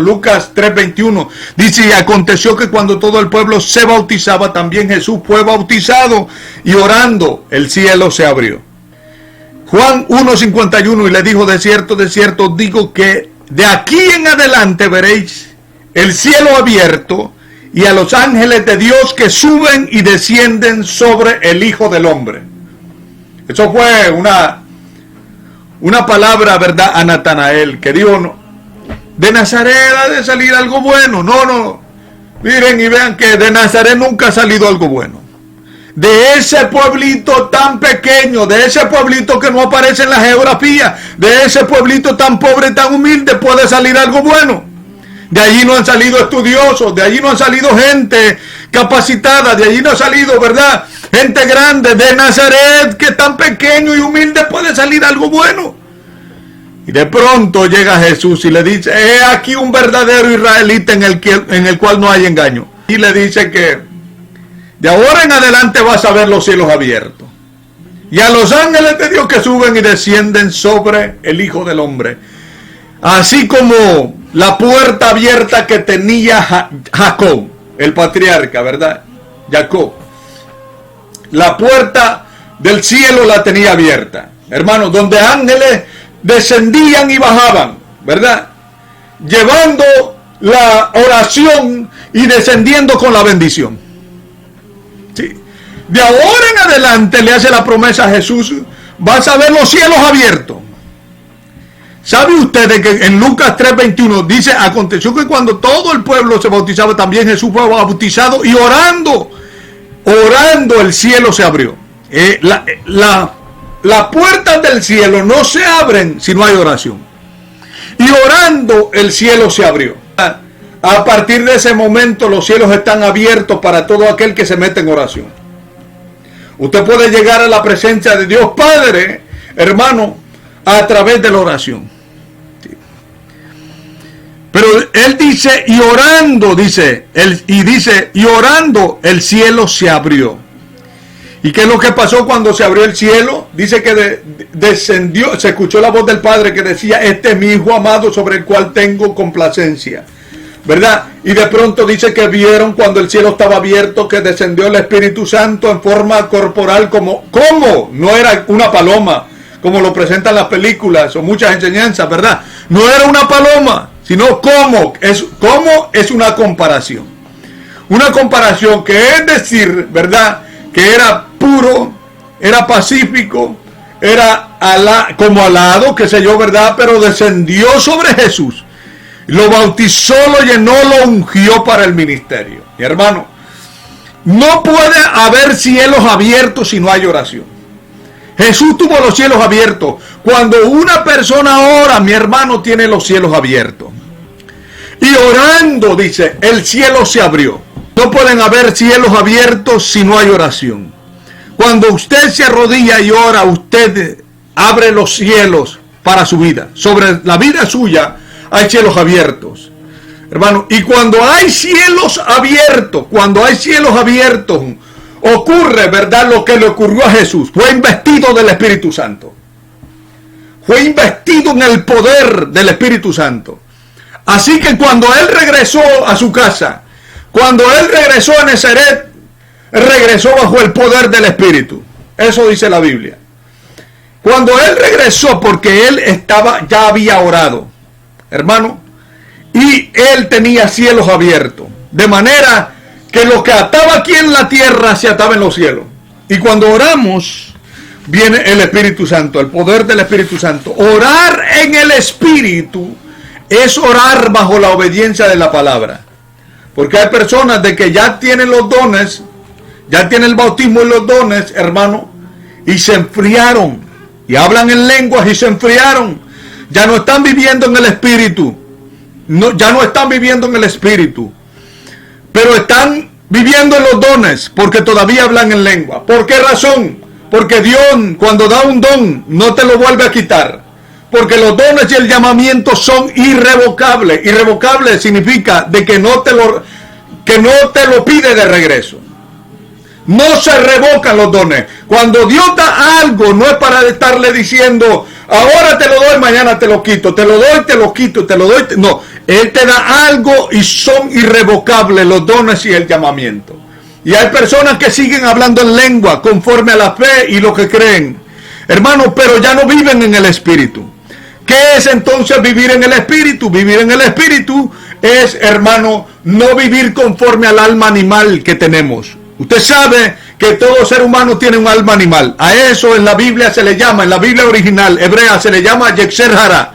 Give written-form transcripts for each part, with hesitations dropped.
Lucas 3:21 dice: y aconteció que cuando todo el pueblo se bautizaba, también Jesús fue bautizado, y orando el cielo se abrió. Juan 1:51, y le dijo: de cierto os digo que de aquí en adelante veréis el cielo abierto y a los ángeles de Dios que suben y descienden sobre el Hijo del Hombre. Eso fue una palabra, ¿verdad?, a Natanael, que dijo: no, de Nazaret ha de salir algo bueno. No, miren y vean que de Nazaret nunca ha salido algo bueno. De ese pueblito tan pequeño, de ese pueblito que no aparece en la geografía, de ese pueblito tan pobre, tan humilde, puede salir algo bueno. De allí no han salido estudiosos, de allí no han salido gente capacitada, de allí no ha salido, ¿verdad?, gente grande. De Nazaret, que tan pequeño y humilde, puede salir algo bueno. Y de pronto llega Jesús y le dice: he aquí un verdadero israelita en el cual no hay engaño. Y le dice que de ahora en adelante vas a ver los cielos abiertos y a los ángeles de Dios que suben y descienden sobre el Hijo del Hombre. Así como la puerta abierta que tenía Jacob, el patriarca, ¿verdad? Jacob. La puerta del cielo la tenía abierta, hermanos, donde ángeles descendían y bajaban, ¿verdad?, llevando la oración y descendiendo con la bendición. Sí. De ahora en adelante le hace la promesa a Jesús: vas a ver los cielos abiertos. ¿Sabe usted que en Lucas 3:21 dice: aconteció que cuando todo el pueblo se bautizaba, también Jesús fue bautizado, y orando el cielo se abrió? Las puertas del cielo no se abren si no hay oración. Y orando el cielo se abrió. A partir de ese momento los cielos están abiertos para todo aquel que se mete en oración. Usted puede llegar a la presencia de Dios Padre, hermano, a través de la oración. Sí. Pero él dice: y orando, y orando el cielo se abrió. ¿Y qué es lo que pasó cuando se abrió el cielo? Dice que descendió, se escuchó la voz del Padre que decía: este es mi Hijo amado, sobre el cual tengo complacencia, ¿verdad? Y de pronto dice que vieron, cuando el cielo estaba abierto, que descendió el Espíritu Santo en forma corporal como no era una paloma, como lo presentan las películas o muchas enseñanzas, ¿verdad? No era una paloma, sino como es una comparación. Una comparación que es decir, ¿verdad?, que era puro, era pacífico, era como alado, qué sé yo, ¿verdad?, pero descendió sobre Jesús, lo bautizó, lo llenó, lo ungió para el ministerio. Mi hermano, no puede haber cielos abiertos si no hay oración. Jesús tuvo los cielos abiertos. Cuando una persona ora, mi hermano, tiene los cielos abiertos. Y orando, dice, el cielo se abrió. No pueden haber cielos abiertos si no hay oración. Cuando usted se arrodilla y ora, usted abre los cielos para su vida. Sobre la vida suya hay cielos abiertos, hermano. Y cuando hay cielos abiertos, ocurre, ¿verdad?, lo que le ocurrió a Jesús. Fue investido del Espíritu Santo. Fue investido en el poder del Espíritu Santo. Así que cuando él regresó a su casa, cuando él regresó a Nazaret, regresó bajo el poder del Espíritu. Eso dice la Biblia. Cuando él regresó, porque él ya había orado, hermano, y él tenía cielos abiertos, de manera que lo que ataba aquí en la tierra se ataba en los cielos. Y cuando oramos, viene el Espíritu Santo, el poder del Espíritu Santo. Orar en el Espíritu es orar bajo la obediencia de la palabra. Porque hay personas de que ya tienen los dones, ya tienen el bautismo y los dones, hermano, y se enfriaron, y hablan en lenguas y se enfriaron. Ya no están viviendo en el Espíritu. Ya no están viviendo en el Espíritu, pero están viviendo en los dones, porque todavía hablan en lengua. ¿Por qué razón? Porque Dios, cuando da un don, no te lo vuelve a quitar. Porque los dones y el llamamiento son irrevocables. Irrevocable significa de que no te lo pide de regreso. No se revocan los dones. Cuando Dios da algo, no es para estarle diciendo: ahora te lo doy, mañana te lo quito, te lo doy, te lo quito, te lo doy. No, Él te da algo y son irrevocables los dones y el llamamiento. Y hay personas que siguen hablando en lengua conforme a la fe y lo que creen. Hermanos, pero ya no viven en el Espíritu. ¿Qué es entonces vivir en el Espíritu? Vivir en el Espíritu es, hermano, no vivir conforme al alma animal que tenemos. Usted sabe que todo ser humano tiene un alma animal. A eso en la Biblia se le llama, en la Biblia original hebrea se le llama Yetzer Hara.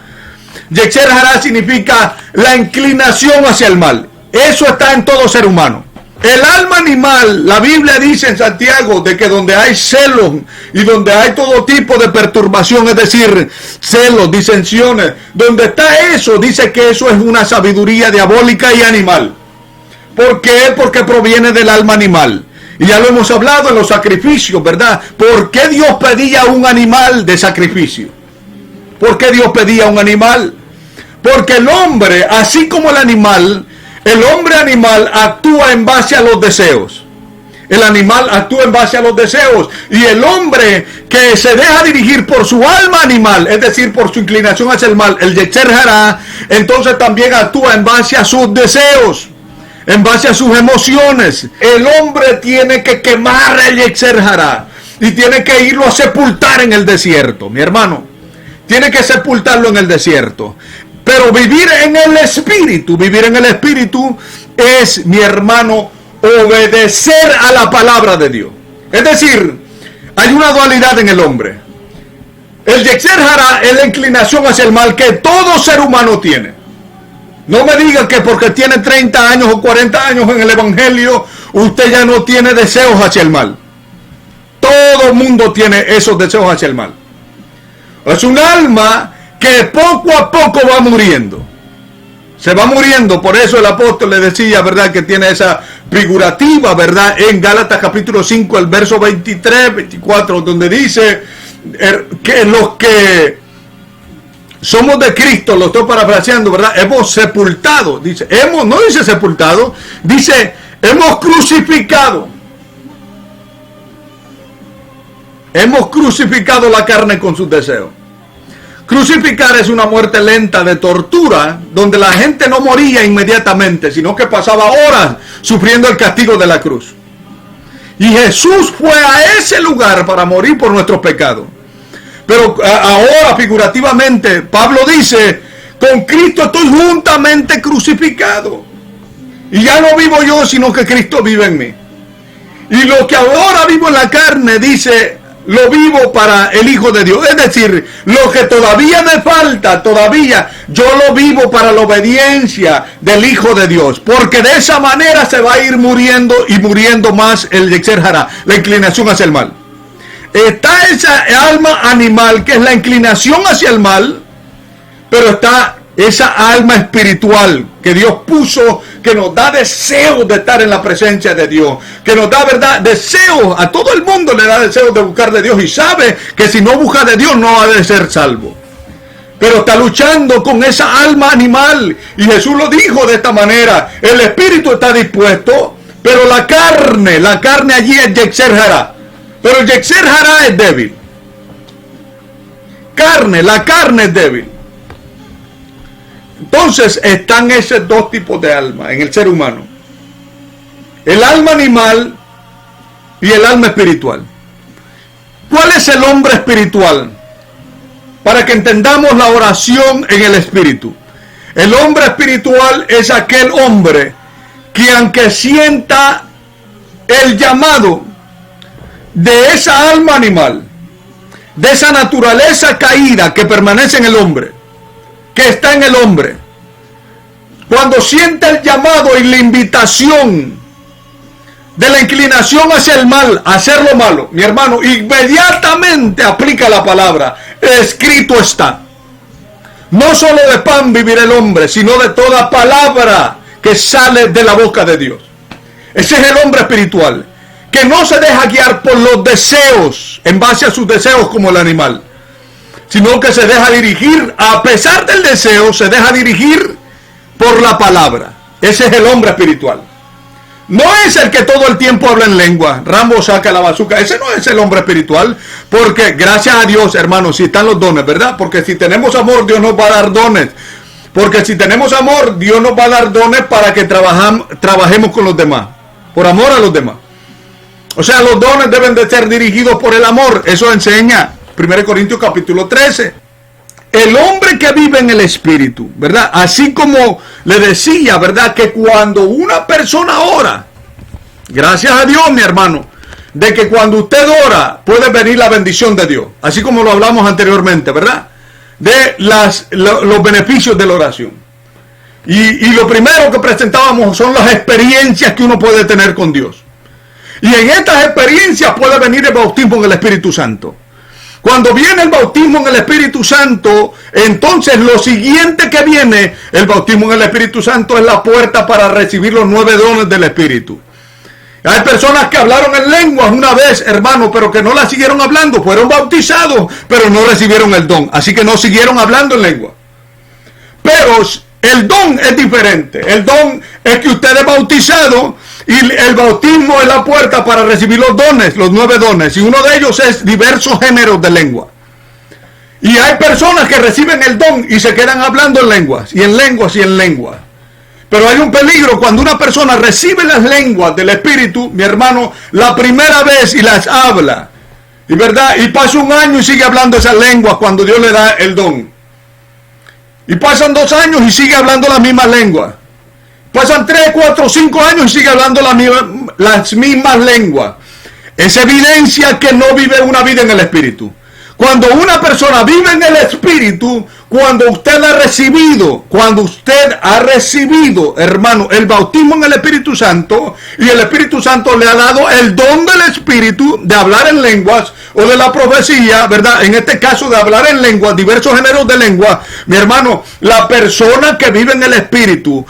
Yetzer Hara significa la inclinación hacia el mal. Eso está en todo ser humano. El alma animal, la Biblia dice en Santiago de que donde hay celos y donde hay todo tipo de perturbación, es decir, celos, disensiones, donde está eso, dice que eso es una sabiduría diabólica y animal. ¿Por qué? Porque proviene del alma animal. Y ya lo hemos hablado en los sacrificios, ¿verdad? ¿Por qué Dios pedía un animal de sacrificio? ¿Por qué Dios pedía un animal? Porque el hombre, así como el hombre animal actúa en base a los deseos. El animal actúa en base a los deseos. Y el hombre que se deja dirigir por su alma animal, es decir, por su inclinación hacia el mal, el Yetzer Hara, entonces también actúa en base a sus deseos, en base a sus emociones. El hombre tiene que quemar el Yetzer Hara y tiene que irlo a sepultar en el desierto, mi hermano. Tiene que sepultarlo en el desierto. Pero vivir en el Espíritu es, mi hermano, obedecer a la palabra de Dios. Es decir, hay una dualidad en el hombre. El Yetzer Hara es la inclinación hacia el mal que todo ser humano tiene. No me digan que porque tiene 30 años o 40 años en el Evangelio, usted ya no tiene deseos hacia el mal. Todo el mundo tiene esos deseos hacia el mal. Es un alma que poco a poco va muriendo. Se va muriendo. Por eso el apóstol le decía, ¿verdad?, que tiene esa figurativa, ¿verdad?, en Gálatas capítulo 5, el verso 23, 24, donde dice que los que somos de Cristo, lo estoy parafraseando, ¿verdad?, hemos sepultado, dice, no dice sepultado, dice, hemos crucificado. Hemos crucificado la carne con sus deseos. Crucificar es una muerte lenta de tortura, donde la gente no moría inmediatamente, sino que pasaba horas sufriendo el castigo de la cruz. Y Jesús fue a ese lugar para morir por nuestros pecados. Pero ahora, figurativamente, Pablo dice, con Cristo estoy juntamente crucificado. Y ya no vivo yo, sino que Cristo vive en mí. Y lo que ahora vivo en la carne, dice, lo vivo para el Hijo de Dios. Es decir, lo que todavía me falta, yo lo vivo para la obediencia del Hijo de Dios. Porque de esa manera se va a ir muriendo y muriendo más el Yetzer Hara, la inclinación hacia el mal. Está esa alma animal que es la inclinación hacia el mal, pero está esa alma espiritual que Dios puso, que nos da deseos de estar en la presencia de Dios, que nos da, verdad, deseos, a todo el mundo le da deseos de buscar de Dios y sabe que si no busca de Dios no ha de ser salvo. Pero está luchando con esa alma animal y Jesús lo dijo de esta manera, el espíritu está dispuesto, pero la carne allí es Yetzer Hara, pero el Yetzer Hara es débil. La carne es débil. Entonces están esos dos tipos de alma en el ser humano. El alma animal y el alma espiritual. ¿Cuál es el hombre espiritual? Para que entendamos la oración en el espíritu. El hombre espiritual es aquel hombre que aunque sienta el llamado de esa alma animal, de esa naturaleza caída que permanece en el hombre, que está en el hombre, cuando siente el llamado y la invitación de la inclinación hacia el mal, hacer lo malo, mi hermano, inmediatamente aplica la palabra, escrito está. No solo de pan vivirá el hombre, sino de toda palabra que sale de la boca de Dios. Ese es el hombre espiritual, que no se deja guiar por los deseos, en base a sus deseos como el animal, sino que se deja dirigir, a pesar del deseo, se deja dirigir por la palabra. Ese es el hombre espiritual. No es el que todo el tiempo habla en lengua. Rambo saca la bazuca. Ese no es el hombre espiritual. Porque gracias a Dios, hermanos, si están los dones, ¿verdad? Porque si tenemos amor, Dios nos va a dar dones. Porque si tenemos amor, Dios nos va a dar dones para que trabajemos con los demás. Por amor a los demás. O sea, los dones deben de ser dirigidos por el amor. Eso enseña 1 Corintios capítulo 13. El hombre que vive en el Espíritu, ¿verdad? Así como le decía, ¿verdad? Que cuando una persona ora, gracias a Dios, mi hermano, de que cuando usted ora, puede venir la bendición de Dios. Así como lo hablamos anteriormente, ¿verdad? De los beneficios de la oración. Y lo primero que presentábamos son las experiencias que uno puede tener con Dios. Y en estas experiencias puede venir el bautismo en el Espíritu Santo. Cuando viene el bautismo en el Espíritu Santo, entonces lo siguiente que viene, el bautismo en el Espíritu Santo es la puerta para recibir los 9 dones del Espíritu. Hay personas que hablaron en lenguas una vez, hermano, pero que no la siguieron hablando. Fueron bautizados, pero no recibieron el don. Así que no siguieron hablando en lengua. Pero el don es diferente. El don es que usted es bautizado y el bautismo es la puerta para recibir los dones, los 9 dones. Y uno de ellos es diversos géneros de lengua. Y hay personas que reciben el don y se quedan hablando en lenguas, y en lenguas, y en lenguas. Pero hay un peligro cuando una persona recibe las lenguas del Espíritu, mi hermano, la primera vez y las habla. Y verdad, y pasa un año y sigue hablando esas lenguas cuando Dios le da el don. Y pasan 2 años y sigue hablando las mismas lenguas. Pasan 3, 4, 5 años y sigue hablando las mismas lenguas. Es evidencia que no vive una vida en el Espíritu. Cuando una persona vive en el Espíritu, cuando usted ha recibido, hermano, el bautismo en el Espíritu Santo, y el Espíritu Santo le ha dado el don del Espíritu de hablar en lenguas, o de la profecía, ¿verdad? En este caso de hablar en lenguas, diversos géneros de lengua, mi hermano, la persona que vive en el Espíritu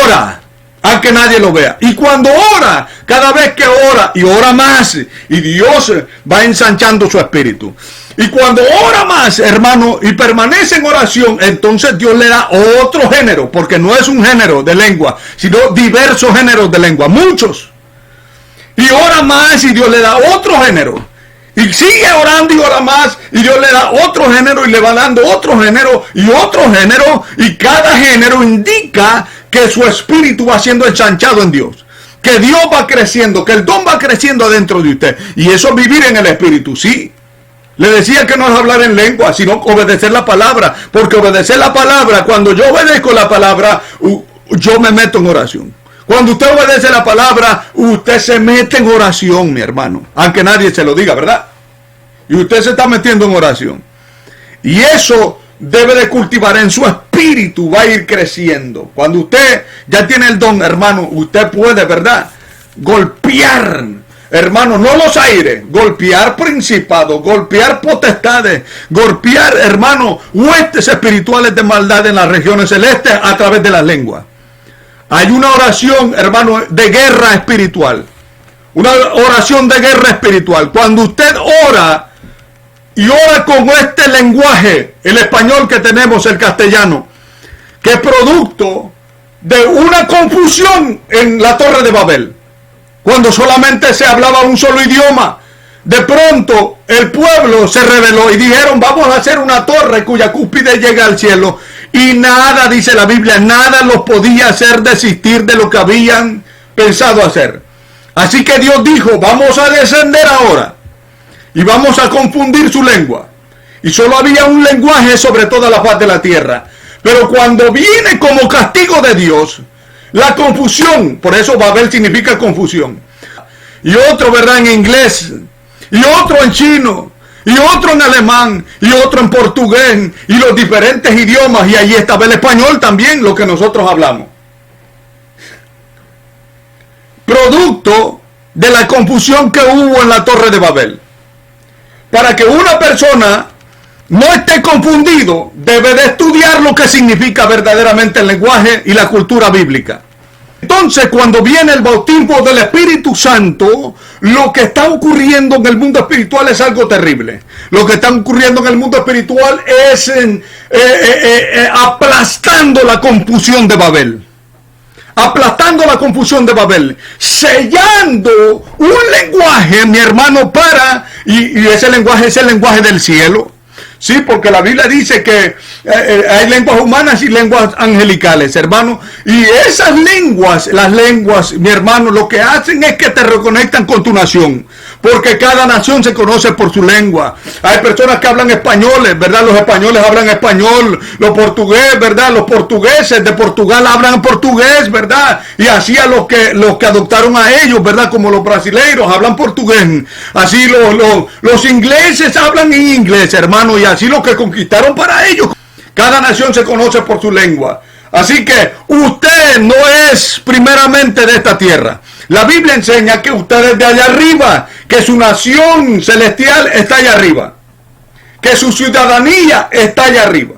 ora, aunque nadie lo vea. Y cuando ora, cada vez que ora, y ora más, y Dios va ensanchando su espíritu. Y cuando ora más, hermano, y permanece en oración, entonces Dios le da otro género, porque no es un género de lengua, sino diversos géneros de lengua, muchos. Y ora más y Dios le da otro género. Y sigue orando y ora más, y Dios le da otro género y le va dando otro género y otro género, y cada género indica que su espíritu va siendo ensanchado en Dios. Que Dios va creciendo, que el don va creciendo adentro de usted. Y eso es vivir en el espíritu, sí. Le decía que no es hablar en lengua, sino obedecer la palabra. Porque obedecer la palabra, cuando yo obedezco la palabra, yo me meto en oración. Cuando usted obedece la palabra, usted se mete en oración, mi hermano. Aunque nadie se lo diga, ¿verdad? Y usted se está metiendo en oración. Y eso debe de cultivar en su espíritu, va a ir creciendo. Cuando usted ya tiene el don, hermano, usted puede, ¿verdad? Golpear, hermano, no los aires, golpear principados, golpear potestades, golpear, hermano, huestes espirituales de maldad en las regiones celestes a través de las lenguas. Hay una oración, hermano, de guerra espiritual. Una oración de guerra espiritual. Cuando usted ora y ora con este lenguaje, el español que tenemos, el castellano, que es producto de una confusión en la Torre de Babel. Cuando solamente se hablaba un solo idioma, de pronto el pueblo se rebeló y dijeron, vamos a hacer una torre cuya cúspide llega al cielo. Y nada, dice la Biblia, nada los podía hacer desistir de lo que habían pensado hacer. Así que Dios dijo, vamos a descender ahora y vamos a confundir su lengua. Y solo había un lenguaje sobre toda la faz de la tierra. Pero cuando viene como castigo de Dios, la confusión, por eso Babel significa confusión. Y otro, ¿verdad?, en inglés, y otro en chino, y otro en alemán, y otro en portugués, y los diferentes idiomas, y allí estaba el español también, lo que nosotros hablamos. Producto de la confusión que hubo en la Torre de Babel. Para que una persona no esté confundido, debe de estudiar lo que significa verdaderamente el lenguaje y la cultura bíblica. Entonces, cuando viene el bautismo del Espíritu Santo, lo que está ocurriendo en el mundo espiritual es algo terrible. Lo que está ocurriendo en el mundo espiritual es aplastando la confusión de Babel. Aplastando la confusión de Babel, sellando un lenguaje, mi hermano, y ese lenguaje es el lenguaje del cielo, Sí, porque la Biblia dice que hay lenguas humanas y lenguas angelicales, hermano. Y esas lenguas, las lenguas, mi hermano, lo que hacen es que te reconectan con tu nación. Porque cada nación se conoce por su lengua. Hay personas que hablan españoles, ¿verdad? Los españoles hablan español. Los portugueses, ¿verdad? Los portugueses de Portugal hablan portugués, ¿verdad? Y así a los que adoptaron a ellos, ¿verdad? Como los brasileiros hablan portugués. Así los ingleses hablan en inglés, hermano. Y así los que conquistaron para ellos. Cada nación se conoce por su lengua. Así que usted no es primeramente de esta tierra. La Biblia enseña que usted es de allá arriba, que su nación celestial está allá arriba, que su ciudadanía está allá arriba,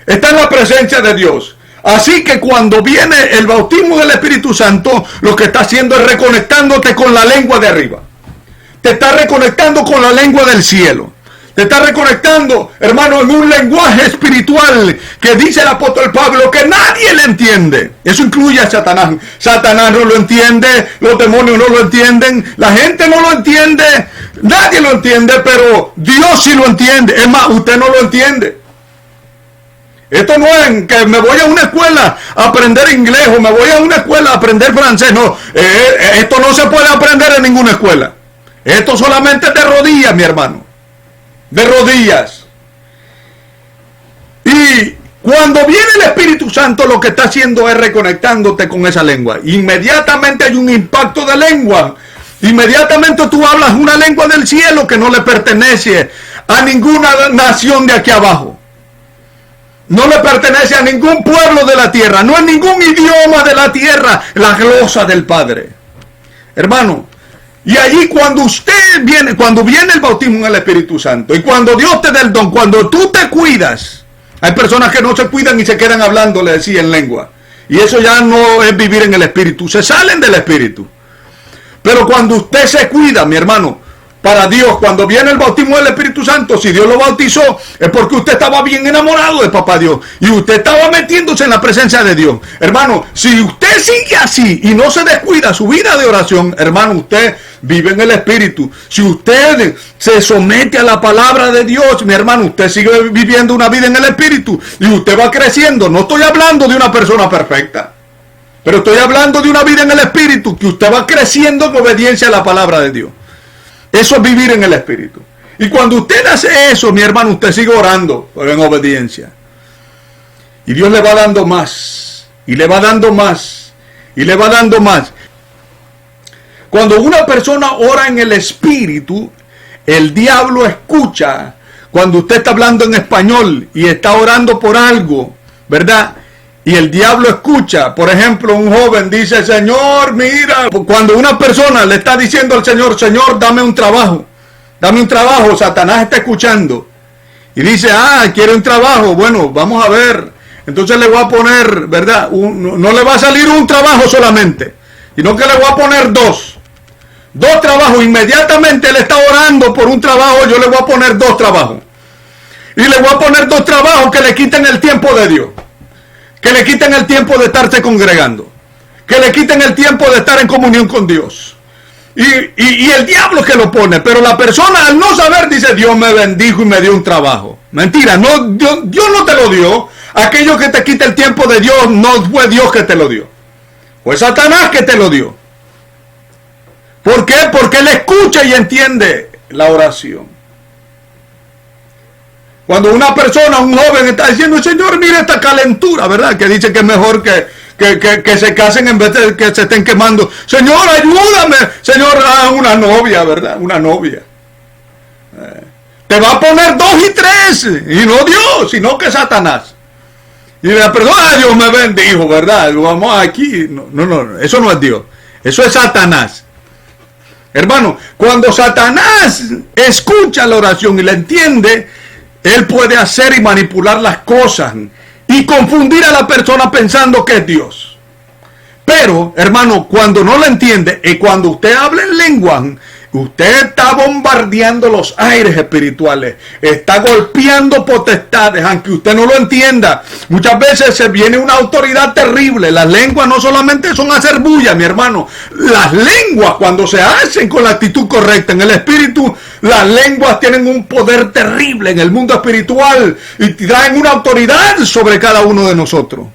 está en la presencia de Dios. Así que cuando viene el bautismo del Espíritu Santo, lo que está haciendo es reconectándote con la lengua de arriba. Te está reconectando con la lengua del cielo. Te está reconectando, hermano, en un lenguaje espiritual que dice el apóstol Pablo que nadie le entiende. Eso incluye a Satanás. Satanás no lo entiende, los demonios no lo entienden, la gente no lo entiende, nadie lo entiende, pero Dios sí lo entiende. Es más, usted no lo entiende. Esto no es que me voy a una escuela a aprender inglés o me voy a una escuela a aprender francés. No, esto no se puede aprender en ninguna escuela. Esto solamente es de rodillas, mi hermano. De rodillas. Y cuando viene el Espíritu Santo, lo que está haciendo es reconectándote con esa lengua. Inmediatamente hay un impacto de lengua. Inmediatamente tú hablas una lengua del cielo que no le pertenece a ninguna nación de aquí abajo. No le pertenece a ningún pueblo de la tierra. No es ningún idioma de la tierra. La glosa del Padre. Hermano. Y allí cuando viene el bautismo en el Espíritu Santo y cuando Dios te da el don, cuando tú te cuidas, hay personas que no se cuidan y se quedan hablando, le decía, en lengua. Y eso ya no es vivir en el Espíritu, se salen del Espíritu. Pero cuando usted se cuida, mi hermano, para Dios, cuando viene el bautismo del Espíritu Santo, si Dios lo bautizó, es porque usted estaba bien enamorado de Papá Dios. Y usted estaba metiéndose en la presencia de Dios. Hermano, si usted sigue así y no se descuida su vida de oración, hermano, usted vive en el Espíritu. Si usted se somete a la palabra de Dios, mi hermano, usted sigue viviendo una vida en el Espíritu. Y usted va creciendo. No estoy hablando de una persona perfecta. Pero estoy hablando de una vida en el Espíritu. Que usted va creciendo en obediencia a la palabra de Dios. Eso es vivir en el Espíritu. Y cuando usted hace eso, mi hermano, usted sigue orando, pero en obediencia. Y Dios le va dando más. Y le va dando más. Y le va dando más. Cuando una persona ora en el Espíritu, el diablo escucha. Cuando usted está hablando en español y está orando por algo, ¿verdad? Y el diablo escucha. Por ejemplo, un joven dice, Señor, mira. Cuando una persona le está diciendo al Señor, Señor, dame un trabajo. Dame un trabajo. Satanás está escuchando. Y dice, quiero un trabajo. Bueno, vamos a ver. Entonces le voy a poner, ¿verdad? No le va a salir un trabajo solamente. Sino que le voy a poner dos. Dos trabajos. Inmediatamente él está orando por un trabajo. Yo le voy a poner dos trabajos. Y le voy a poner dos trabajos que le quiten el tiempo de Dios. Que le quiten el tiempo de estarse congregando. Que le quiten el tiempo de estar en comunión con Dios. Y el diablo que lo pone. Pero la persona al no saber dice, Dios me bendijo y me dio un trabajo. Mentira, no, Dios no te lo dio. Aquello que te quita el tiempo de Dios no fue Dios que te lo dio. Fue Satanás que te lo dio. ¿Por qué? Porque él escucha y entiende la oración. Cuando una persona, un joven está diciendo, Señor, mira esta calentura, ¿verdad? Que dice que es mejor que se casen en vez de que se estén quemando. Señor, ayúdame. Señor, una novia, ¿verdad? Una novia. Te va a poner 2 y 3. Y no Dios, sino que Satanás. Y la persona, Dios me bendijo, ¿verdad? Vamos aquí. No, eso no es Dios. Eso es Satanás. Hermano, cuando Satanás escucha la oración y la entiende, él puede hacer y manipular las cosas y confundir a la persona pensando que es Dios. Pero, hermano, cuando no lo entiende y cuando usted habla en lengua, Usted está bombardeando los aires espirituales, está golpeando potestades, aunque usted no lo entienda. Muchas veces se viene una autoridad terrible. Las lenguas no solamente son hacer bulla, mi hermano. Las lenguas, cuando se hacen con la actitud correcta en el espíritu, las lenguas tienen un poder terrible en el mundo espiritual y traen una autoridad sobre cada uno de nosotros.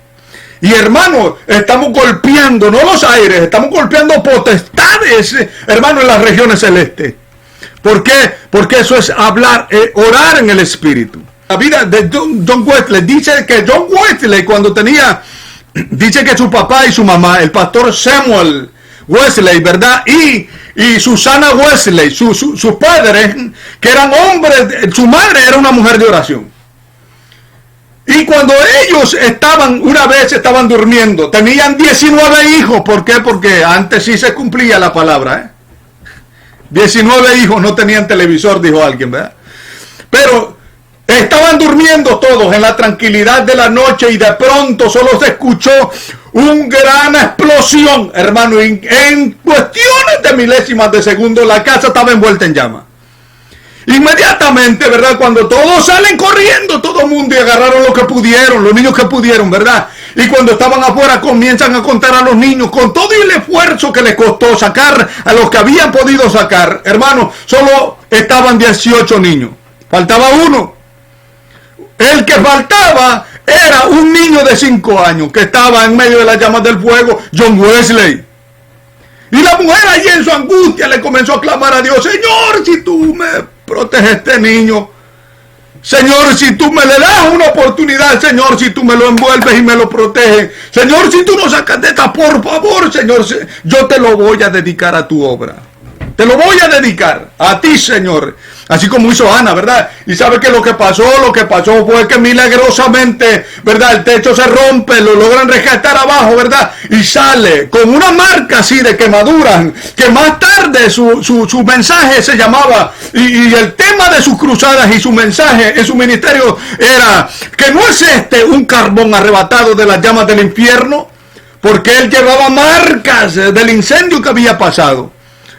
Y hermano, estamos golpeando, no los aires, estamos golpeando potestades, hermano, en las regiones celestes. ¿Por qué? Porque eso es hablar, orar en el espíritu. La vida de John Wesley, dice que John Wesley cuando dice que su papá y su mamá, el pastor Samuel Wesley, ¿verdad? Y Susana Wesley, sus padres, que eran hombres, su madre era una mujer de oración. Y cuando ellos una vez estaban durmiendo, tenían 19 hijos. ¿Por qué? Porque antes sí se cumplía la palabra, 19 hijos, no tenían televisor, dijo alguien, ¿verdad? Pero estaban durmiendo todos en la tranquilidad de la noche y de pronto solo se escuchó una gran explosión, hermano. En cuestiones de milésimas de segundo la casa estaba envuelta en llamas. Inmediatamente, ¿verdad? Cuando todos salen corriendo, todo el mundo, y agarraron lo que pudieron, los niños que pudieron, ¿verdad? Y cuando estaban afuera comienzan a contar a los niños con todo el esfuerzo que les costó sacar a los que habían podido sacar. Hermano, solo estaban 18 niños. Faltaba uno. El que faltaba era un niño de 5 años que estaba en medio de las llamas del fuego, John Wesley. Y la mujer allí en su angustia le comenzó a clamar a Dios: Señor, si tú me proteges a este niño, Señor, si tú me le das una oportunidad, Señor, si tú me lo envuelves y me lo proteges, Señor, si tú no sacas de esta, por favor, Señor, yo te lo voy a dedicar a tu obra. Te lo voy a dedicar a ti, Señor. Así como hizo Ana, ¿verdad? Y sabe que lo que pasó fue que milagrosamente, ¿verdad? El techo se rompe, lo logran rescatar abajo, ¿verdad? Y sale con una marca así de quemaduras, que más tarde su mensaje se llamaba, y el tema de sus cruzadas y su mensaje en su ministerio era que no es un carbón arrebatado de las llamas del infierno, porque él llevaba marcas del incendio que había pasado.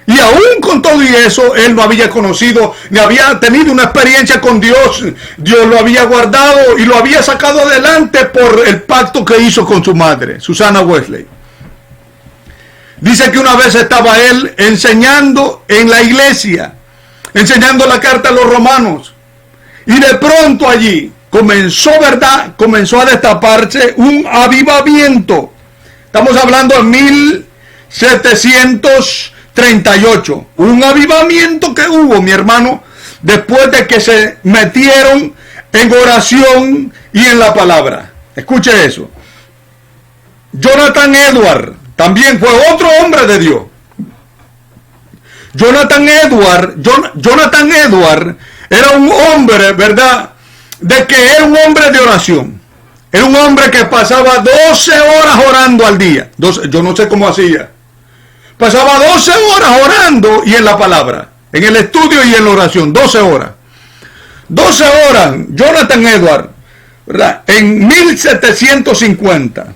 Y aún con todo y eso, él no había conocido, ni había tenido una experiencia con Dios. Dios lo había guardado y lo había sacado adelante por el pacto que hizo con su madre, Susana Wesley. Dice que una vez estaba él enseñando en la iglesia, enseñando la carta a los romanos. Y de pronto allí comenzó a destaparse un avivamiento. Estamos hablando de 1738, un avivamiento que hubo, mi hermano, después de que se metieron en oración y en la palabra. Escuche eso. Jonathan Edwards también fue otro hombre de Dios. Jonathan Edwards era un hombre, ¿verdad? De que era un hombre de oración. Era un hombre que pasaba 12 horas orando al día. Yo no sé cómo hacía. Pasaba 12 horas orando y en la palabra, en el estudio y en la oración, 12 horas. 12 horas, Jonathan Edwards, ¿verdad? En 1750.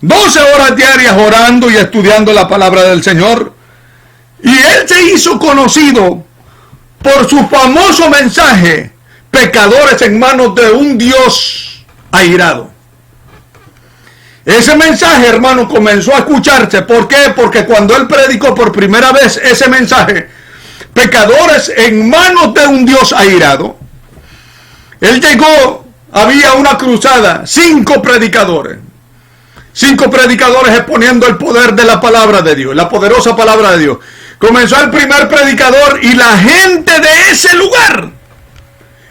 12 horas diarias orando y estudiando la palabra del Señor. Y él se hizo conocido por su famoso mensaje: pecadores en manos de un Dios airado. Ese mensaje, hermano, comenzó a escucharse. ¿Por qué? Porque cuando él predicó por primera vez ese mensaje, pecadores en manos de un Dios airado, él llegó, había una cruzada, 5 predicadores exponiendo el poder de la palabra de Dios, la poderosa palabra de Dios. Comenzó el primer predicador y la gente de ese lugar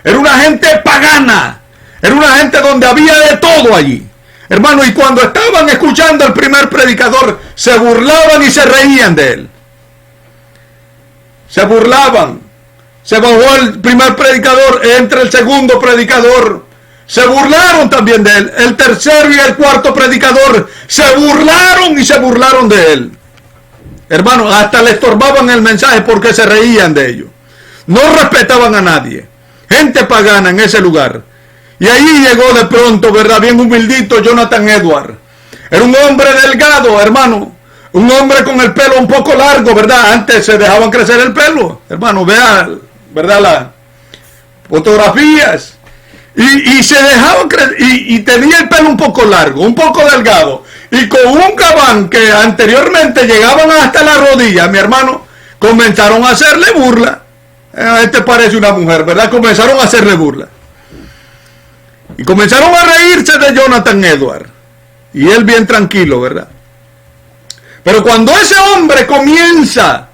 era una gente pagana, era una gente donde había de todo allí. Hermano, y cuando estaban escuchando al primer predicador, se burlaban y se reían de él. Se burlaban. Se bajó el primer predicador, entra el segundo predicador. Se burlaron también de él. El tercero y el cuarto predicador se burlaron y se burlaron de él. Hermano, hasta le estorbaban el mensaje porque se reían de ellos. No respetaban a nadie. Gente pagana en ese lugar. Y ahí llegó de pronto, ¿verdad? Bien humildito, Jonathan Edwards. Era un hombre delgado, hermano. Un hombre con el pelo un poco largo, ¿verdad? Antes se dejaban crecer el pelo. Hermano, vea, ¿verdad? Las fotografías. Y se dejaban crecer. Y tenía el pelo un poco largo, un poco delgado. Y con un gabán que anteriormente llegaban hasta la rodilla, mi hermano, comenzaron a hacerle burla. Este parece una mujer, ¿verdad? Comenzaron a hacerle burla. Y comenzaron a reírse de Jonathan Edwards. Y él bien tranquilo, ¿verdad? Pero cuando ese hombre comienza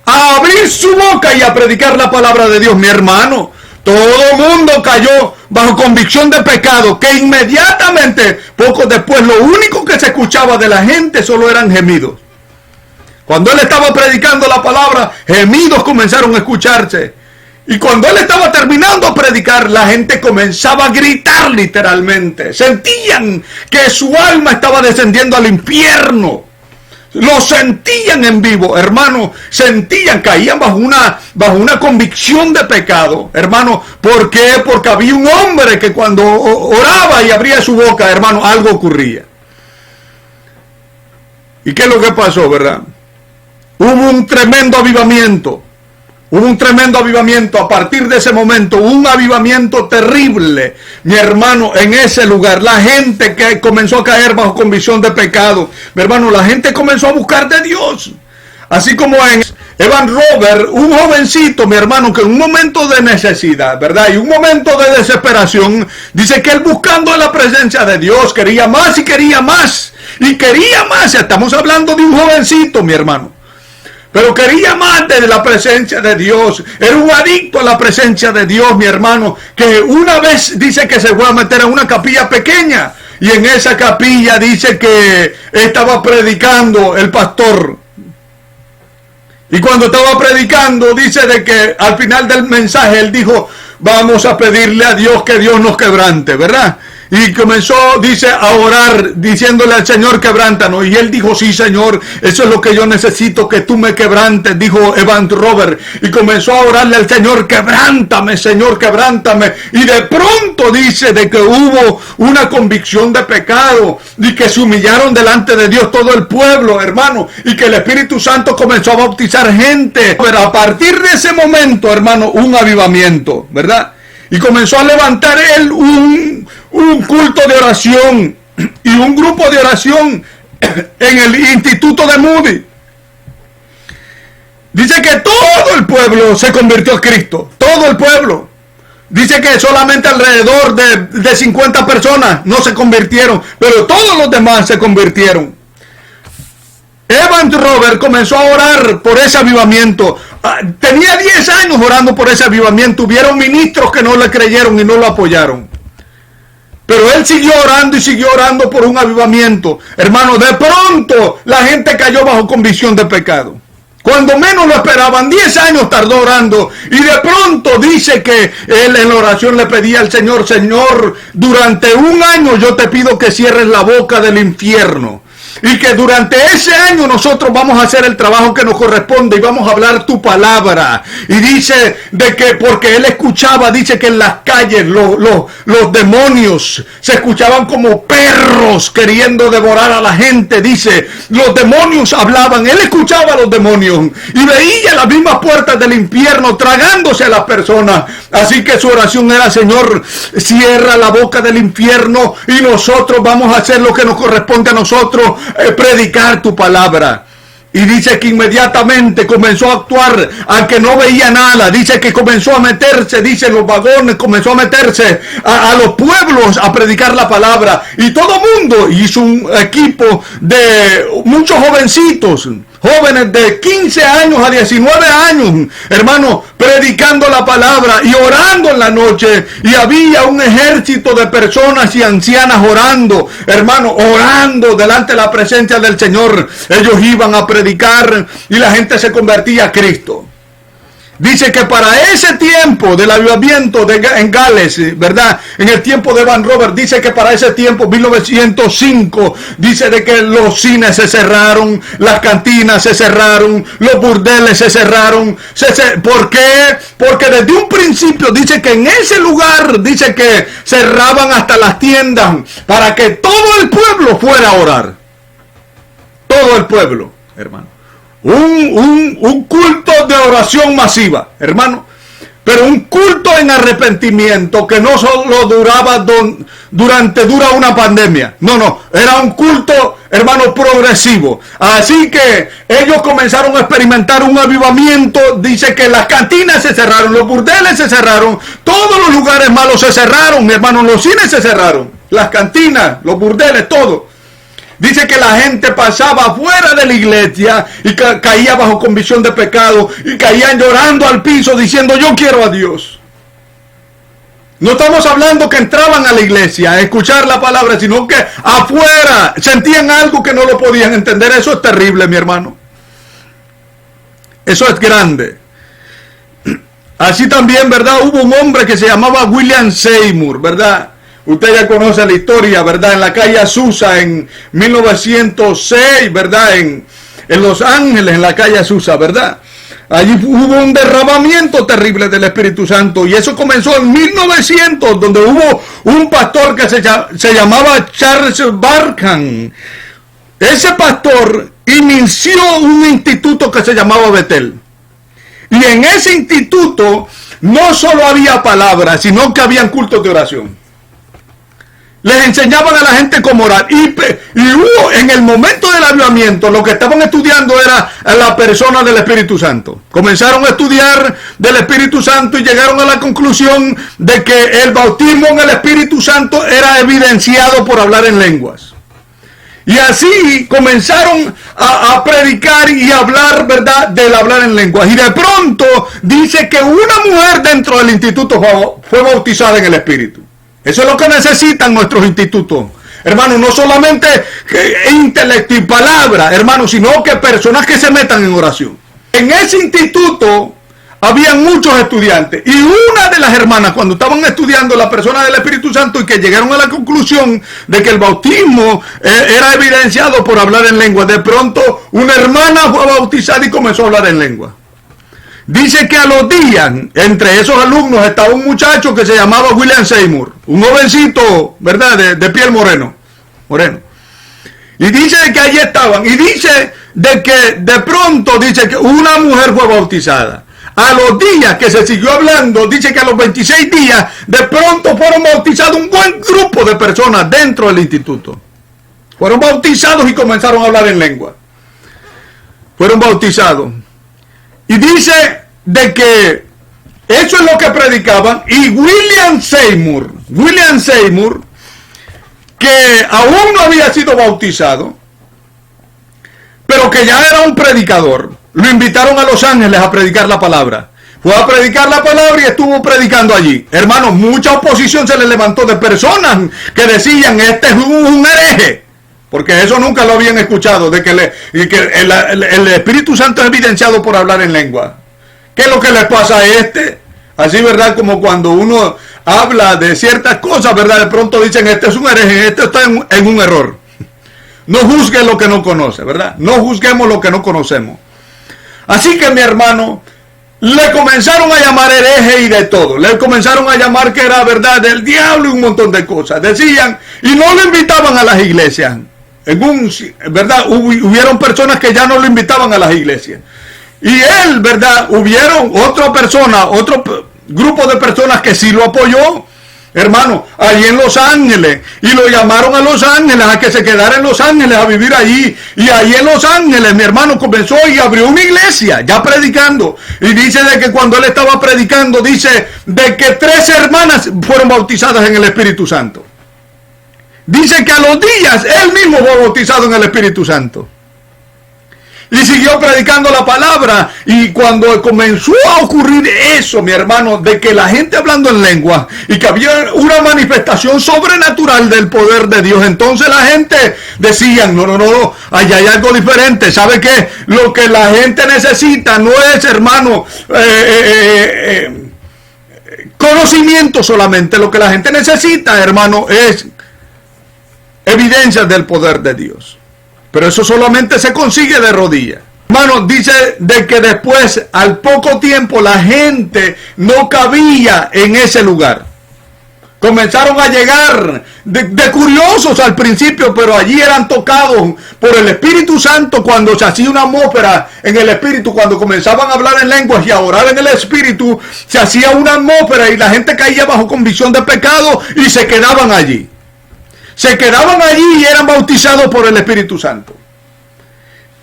a abrir su boca y a predicar la palabra de Dios, mi hermano, todo el mundo cayó bajo convicción de pecado, que inmediatamente, poco después, lo único que se escuchaba de la gente solo eran gemidos. Cuando él estaba predicando la palabra, gemidos comenzaron a escucharse. Y cuando él estaba terminando de predicar, la gente comenzaba a gritar literalmente. Sentían que su alma estaba descendiendo al infierno. Lo sentían en vivo, hermano. Sentían, caían bajo una convicción de pecado, hermano. ¿Por qué? Porque había un hombre que cuando oraba y abría su boca, hermano, algo ocurría. ¿Y qué es lo que pasó, verdad? Hubo un tremendo avivamiento. Hubo un tremendo avivamiento a partir de ese momento, un avivamiento terrible, mi hermano, en ese lugar. La gente que comenzó a caer bajo convicción de pecado, mi hermano, la gente comenzó a buscar de Dios. Así como en Evan Robert, un jovencito, mi hermano, que en un momento de necesidad, ¿verdad? Y un momento de desesperación, dice que él buscando la presencia de Dios, quería más y quería más. Y quería más, estamos hablando de un jovencito, mi hermano. Pero quería más de la presencia de Dios. Era un adicto a la presencia de Dios, mi hermano. Que una vez dice que se fue a meter en una capilla pequeña. Y en esa capilla dice que estaba predicando el pastor. Y cuando estaba predicando, dice de que al final del mensaje él dijo, vamos a pedirle a Dios que Dios nos quebrante, ¿verdad? Y comenzó, dice, a orar, diciéndole al Señor, quebrántanos. Y él dijo, sí, Señor, eso es lo que yo necesito, que tú me quebrantes, dijo Evan Robert. Y comenzó a orarle al Señor, quebrántame, Señor, quebrántame. Y de pronto dice de que hubo una convicción de pecado y que se humillaron delante de Dios todo el pueblo, hermano. Y que el Espíritu Santo comenzó a bautizar gente. Pero a partir de ese momento, hermano, un avivamiento, ¿verdad? Y comenzó a levantar él un culto de oración y un grupo de oración en el Instituto de Moody. Dice que todo el pueblo se convirtió a Cristo. Todo el pueblo. Dice que solamente alrededor de 50 personas no se convirtieron, pero todos los demás se convirtieron. Evan Robert comenzó a orar por ese avivamiento. Tenía 10 años orando por ese avivamiento. Hubieron ministros que no le creyeron y no lo apoyaron. Pero él siguió orando y siguió orando por un avivamiento. Hermano, de pronto la gente cayó bajo convicción de pecado. Cuando menos lo esperaban, 10 años tardó orando. Y de pronto dice que él en la oración le pedía al Señor, Señor, durante un año yo te pido que cierres la boca del infierno. Y que durante ese año nosotros vamos a hacer el trabajo que nos corresponde y vamos a hablar tu palabra. Y dice de que porque él escuchaba, dice que en las calles los demonios se escuchaban como perros queriendo devorar a la gente. Dice, los demonios hablaban, él escuchaba a los demonios y veía las mismas puertas del infierno tragándose a las personas. Así que su oración era, Señor, cierra la boca del infierno y nosotros vamos a hacer lo que nos corresponde a nosotros, predicar tu palabra. Y dice que inmediatamente comenzó a actuar, aunque no veía nada. Dice que comenzó a meterse, dice, en los vagones, comenzó a meterse a los pueblos a predicar la palabra. Y todo mundo hizo un equipo de muchos jovencitos, jóvenes de 15 años a 19 años, hermano, predicando la palabra y orando en la noche. Y había un ejército de personas y ancianas orando, hermano, orando delante de la presencia del Señor. Ellos iban a predicar y la gente se convertía a Cristo. Dice que para ese tiempo del avivamiento en Gales, ¿verdad? En el tiempo de Evan Robert, dice que para ese tiempo, 1905, dice de que los cines se cerraron, las cantinas se cerraron, los burdeles se cerraron. ¿Por qué? Porque desde un principio dice que en ese lugar, dice que cerraban hasta las tiendas para que todo el pueblo fuera a orar. todo el pueblo, hermano. Un culto de oración masiva, hermano. Pero un culto en arrepentimiento que no solo duraba dura una pandemia. No, era un culto, hermano, progresivo. Así que ellos comenzaron a experimentar un avivamiento. Dice que las cantinas se cerraron, los burdeles se cerraron, todos los lugares malos se cerraron, mi hermano, los cines se cerraron, las cantinas, los burdeles, todo. Dice que la gente pasaba fuera de la iglesia y caía bajo convicción de pecado y caían llorando al piso diciendo yo quiero a Dios. No estamos hablando que entraban a la iglesia a escuchar la palabra, sino que afuera sentían algo que no lo podían entender. Eso es terrible, mi hermano. Eso es grande. Así también, ¿verdad? Hubo un hombre que se llamaba William Seymour, ¿verdad? Usted ya conoce la historia, ¿verdad? En la calle Azusa en 1906, ¿verdad? En Los Ángeles, en la calle Azusa, ¿verdad? Allí hubo un derramamiento terrible del Espíritu Santo y eso comenzó en 1900, donde hubo un pastor que se llamaba Charles Barkham. Ese pastor inició un instituto que se llamaba Betel. Y en ese instituto no solo había palabras, sino que habían cultos de oración. Les enseñaban a la gente cómo orar. Y hubo, en el momento del avivamiento, lo que estaban estudiando era la persona del Espíritu Santo. Comenzaron a estudiar del Espíritu Santo y llegaron a la conclusión de que el bautismo en el Espíritu Santo era evidenciado por hablar en lenguas. Y así comenzaron a predicar y hablar, ¿verdad?, del hablar en lenguas. Y de pronto dice que una mujer dentro del instituto fue bautizada en el Espíritu. Eso es lo que necesitan nuestros institutos, hermanos, no solamente intelecto y palabra, hermanos, sino que personas que se metan en oración. En ese instituto habían muchos estudiantes y una de las hermanas, cuando estaban estudiando la persona del Espíritu Santo y que llegaron a la conclusión de que el bautismo era evidenciado por hablar en lengua, de pronto una hermana fue bautizada y comenzó a hablar en lengua. Dice que a los días, entre esos alumnos estaba un muchacho que se llamaba William Seymour, un jovencito, ¿verdad?, de piel moreno. Y dice que allí estaban, y dice de que de pronto, dice que una mujer fue bautizada. A los días que se siguió hablando, dice que a los 26 días, de pronto fueron bautizados un buen grupo de personas dentro del instituto. Fueron bautizados y comenzaron a hablar en lengua. Fueron bautizados. Y dice de que eso es lo que predicaban. Y William Seymour, que aún no había sido bautizado, pero que ya era un predicador, lo invitaron a Los Ángeles a predicar la palabra. Fue a predicar la palabra y estuvo predicando allí. Hermanos, mucha oposición se le levantó de personas que decían, este es un hereje. Porque eso nunca lo habían escuchado, de que el Espíritu Santo es evidenciado por hablar en lengua. ¿Qué es lo que le pasa a este? Así, ¿verdad? Como cuando uno habla de ciertas cosas, ¿verdad? De pronto dicen, este es un hereje, este está en un error. No juzgue lo que no conoce, ¿verdad? No juzguemos lo que no conocemos. Así que, mi hermano, le comenzaron a llamar hereje y de todo. Le comenzaron a llamar que era, ¿verdad?, del diablo y un montón de cosas. Decían, y no lo invitaban a las iglesias. ¿Verdad? Hubieron personas que ya no lo invitaban a las iglesias. Y él, ¿verdad? Hubieron otra persona, otro grupo de personas que sí lo apoyó, hermano, allí en Los Ángeles. Y lo llamaron a Los Ángeles, a que se quedara en Los Ángeles, a vivir allí. Y ahí en Los Ángeles, mi hermano, comenzó y abrió una iglesia, ya predicando. Y dice de que cuando él estaba predicando, dice de que 3 hermanas fueron bautizadas en el Espíritu Santo. Dice que a los días él mismo fue bautizado en el Espíritu Santo. Y siguió predicando la palabra. Y cuando comenzó a ocurrir eso, mi hermano, de que la gente hablando en lengua y que había una manifestación sobrenatural del poder de Dios, entonces la gente decía, no, allá hay algo diferente. ¿Sabe qué? Lo que la gente necesita no es, hermano, conocimiento solamente. Lo que la gente necesita, hermano, es evidencias del poder de Dios. Pero eso solamente se consigue de rodillas. Hermano, dice de que después, al poco tiempo, la gente no cabía en ese lugar. Comenzaron a llegar de curiosos al principio, pero allí eran tocados por el Espíritu Santo cuando se hacía una atmósfera en el Espíritu, cuando comenzaban a hablar en lenguas y a orar en el Espíritu, se hacía una atmósfera y la gente caía bajo convicción de pecado y se quedaban allí. Se quedaban allí y eran bautizados por el Espíritu Santo.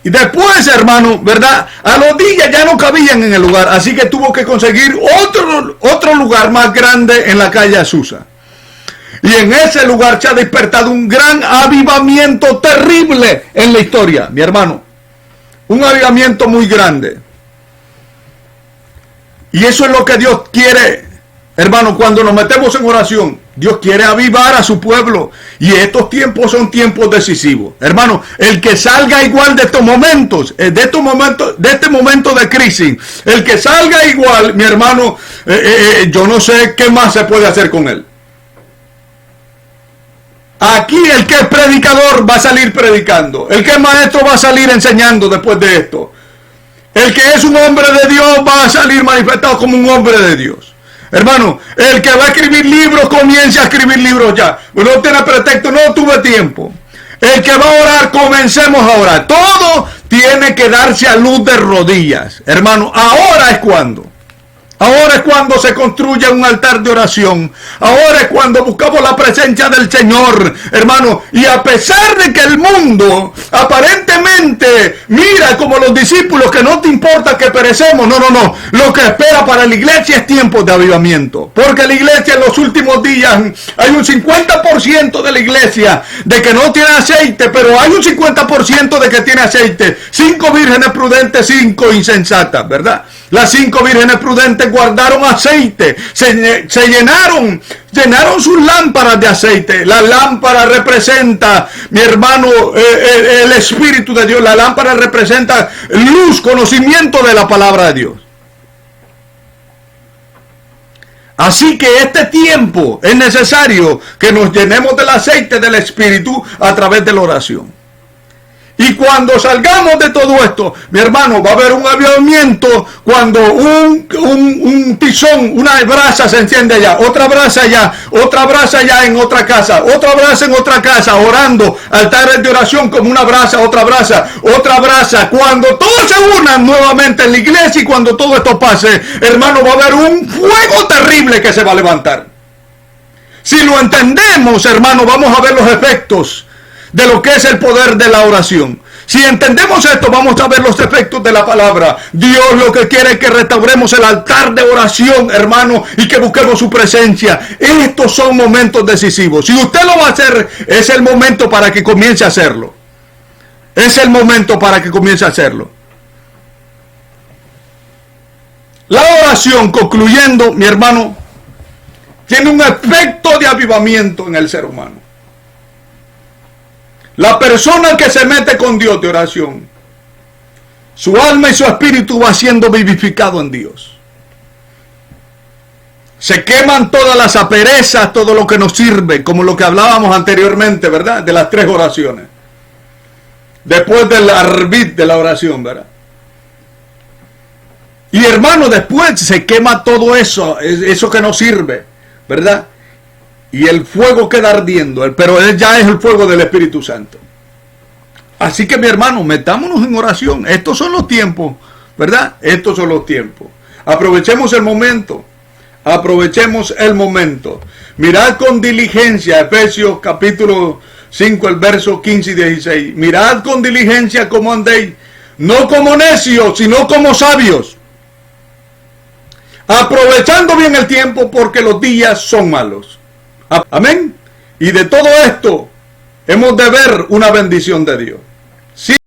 Y después, hermano, ¿verdad? A los días ya no cabían en el lugar, así que tuvo que conseguir otro lugar más grande en la calle Azusa. Y en ese lugar se ha despertado un gran avivamiento terrible en la historia, mi hermano. Un avivamiento muy grande. Y eso es lo que Dios quiere, hermano, cuando nos metemos en oración. Dios quiere avivar a su pueblo. Y estos tiempos son tiempos decisivos. Hermano, el que salga igual de estos momentos, de este momento de crisis, el que salga igual, mi hermano, yo no sé qué más se puede hacer con él. Aquí el que es predicador va a salir predicando. El que es maestro va a salir enseñando después de esto. El que es un hombre de Dios va a salir manifestado como un hombre de Dios. Hermano, el que va a escribir libros, comience a escribir libros ya. No tiene pretexto, no tuve tiempo. El que va a orar, comencemos a orar. Todo tiene que darse a luz de rodillas. Hermano, ahora es cuando. Ahora es cuando se construye un altar de oración. Ahora es cuando buscamos la presencia del Señor, hermano. Y a pesar de que el mundo aparentemente mira como los discípulos que no te importa que perecemos. No. Lo que espera para la iglesia es tiempo de avivamiento. Porque la iglesia en los últimos días hay un 50% de la iglesia de que no tiene aceite, pero hay un 50% de que tiene aceite. 5 vírgenes prudentes, 5 insensatas, ¿verdad? Las 5 vírgenes prudentes guardaron aceite, se llenaron sus lámparas de aceite. La lámpara representa, mi hermano, el Espíritu de Dios. La lámpara representa luz, conocimiento de la palabra de Dios. Así que este tiempo es necesario que nos llenemos del aceite del Espíritu a través de la oración. Y cuando salgamos de todo esto, mi hermano, va a haber un avivamiento cuando un tizón, una brasa se enciende allá, otra brasa allá en otra casa, otra brasa en otra casa, orando, altares de oración como una brasa, otra brasa. Cuando todos se unan nuevamente en la iglesia y cuando todo esto pase, hermano, va a haber un fuego terrible que se va a levantar. Si lo entendemos, hermano, vamos a ver los efectos de lo que es el poder de la oración. Si entendemos esto, vamos a ver los efectos de la palabra. Dios lo que quiere es que restauremos el altar de oración, hermano, y que busquemos su presencia. Estos son momentos decisivos. Si usted lo va a hacer, es el momento para que comience a hacerlo. Es el momento para que comience a hacerlo. La oración, concluyendo, mi hermano, tiene un efecto de avivamiento en el ser humano. La persona que se mete con Dios de oración, su alma y su espíritu va siendo vivificado en Dios. Se queman todas las asperezas, todo lo que nos sirve, como lo que hablábamos anteriormente, ¿verdad? De las 3 oraciones. Después del arbit de la oración, ¿verdad? Y hermano, después se quema todo eso, eso que nos sirve, ¿verdad? Y el fuego queda ardiendo, pero ya es el fuego del Espíritu Santo. Así que mi hermano, metámonos en oración. Estos son los tiempos, ¿verdad? Estos son los tiempos. Aprovechemos el momento. Aprovechemos el momento. Mirad con diligencia, Efesios capítulo 5, el verso 15 y 16. Mirad con diligencia cómo andéis, no como necios, sino como sabios, aprovechando bien el tiempo, porque los días son malos. Amén. Y de todo esto hemos de ver una bendición de Dios.